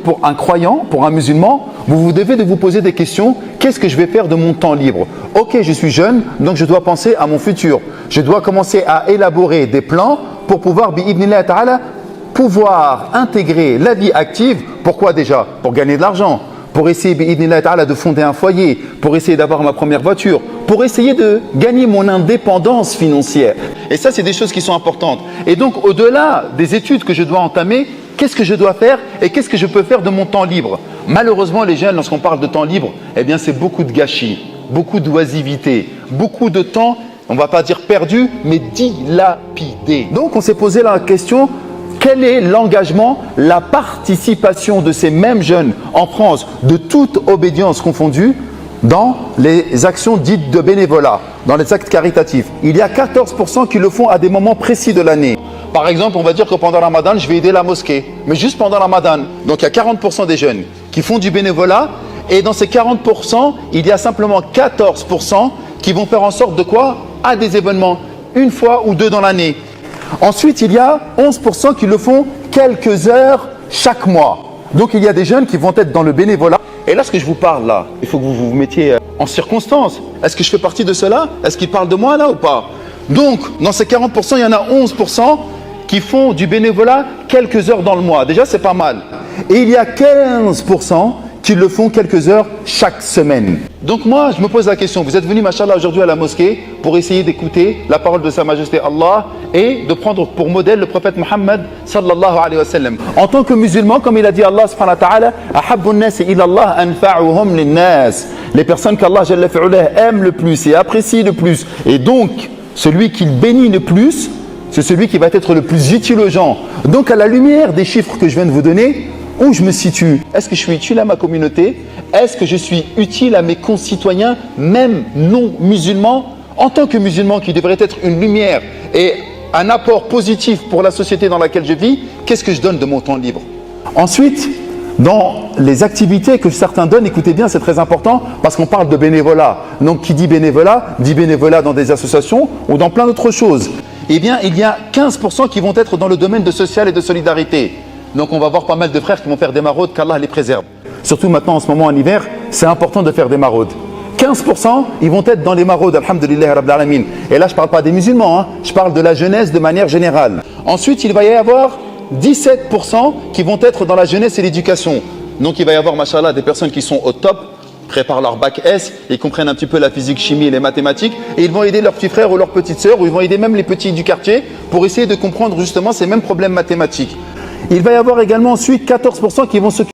pour un croyant, pour un musulman, vous devez de vous poser des questions. Qu'est-ce que je vais faire de mon temps libre? Ok, je suis jeune, donc je dois penser à mon futur. Je dois commencer à élaborer des plans pour pouvoir, bi'idhnillah ta'ala, pouvoir intégrer la vie active. Pourquoi déjà? Pour gagner de l'argent, pour essayer bi'idhnillah ta'ala de fonder un foyer, pour essayer d'avoir ma première voiture, pour essayer de gagner mon indépendance financière. Et ça, c'est des choses qui sont importantes. Et donc, au-delà des études que je dois entamer, qu'est-ce que je dois faire et qu'est-ce que je peux faire de mon temps libre? Malheureusement, les jeunes, lorsqu'on parle de temps libre, eh bien, c'est beaucoup de gâchis, beaucoup d'oisiveté, beaucoup de temps, on ne va pas dire perdu, mais dilapidé. Donc, on s'est posé la question, quel est l'engagement, la participation de ces mêmes jeunes en France, de toute obédience confondue, dans les actions dites de bénévolat, dans les actes caritatifs? Il y a 14% qui le font à des moments précis de l'année. Par exemple, on va dire que pendant Ramadan, je vais aider la mosquée, mais juste pendant Ramadan. Donc il y a 40% des jeunes qui font du bénévolat, et dans ces 40%, il y a simplement 14% qui vont faire en sorte de quoi? À des événements, une fois ou deux dans l'année. Ensuite, il y a 11% qui le font quelques heures chaque mois. Donc il y a des jeunes qui vont être dans le bénévolat. Et là, ce que je vous parle là, il faut que vous vous mettiez en circonstance. Est-ce que je fais partie de cela? Est-ce qu'ils parlent de moi là ou pas? Donc, dans ces 40%, il y en a 11% qui font du bénévolat quelques heures dans le mois. Déjà, c'est pas mal. Et il y a 15% qui le font quelques heures chaque semaine. Donc moi, je me pose la question, vous êtes venu, machallah, aujourd'hui à la mosquée pour essayer d'écouter la parole de Sa Majesté Allah et de prendre pour modèle le prophète Muhammad sallallahu alayhi wa sallam. En tant que musulman, comme il a dit Allah subhanahu wa ta'ala, ahabbu nasi ila Allah anfa'uhum linnas. Les personnes qu'Allah jalla fi'ulah aime le plus et apprécie le plus. Et donc, celui qu'il bénit le plus, c'est celui qui va être le plus utile aux gens. Donc, à la lumière des chiffres que je viens de vous donner, où je me situe? Est-ce que je suis utile à ma communauté? Est-ce que je suis utile à mes concitoyens, même non musulmans? En tant que musulman qui devrait être une lumière et un apport positif pour la société dans laquelle je vis, qu'est-ce que je donne de mon temps libre? Ensuite, dans les activités que certains donnent, écoutez bien, c'est très important parce qu'on parle de bénévolat. Donc, qui dit bénévolat dans des associations ou dans plein d'autres choses. Eh bien, il y a 15% qui vont être dans le domaine de social et de solidarité. Donc on va voir pas mal de frères qui vont faire des maraudes, qu'Allah les préserve. Surtout maintenant en ce moment en hiver, c'est important de faire des maraudes. 15% ils vont être dans les maraudes, alhamdulillah rabbil alamin. Et là je ne parle pas des musulmans, hein, je parle de la jeunesse de manière générale. Ensuite il va y avoir 17% qui vont être dans la jeunesse et l'éducation. Donc il va y avoir, machallah, des personnes qui sont au top, préparent leur bac S, ils comprennent un petit peu la physique, chimie et les mathématiques, et ils vont aider leurs petits frères ou leurs petites sœurs, ou ils vont aider même les petits du quartier pour essayer de comprendre justement ces mêmes problèmes mathématiques. Il va y avoir également ensuite 14% qui vont s'occuper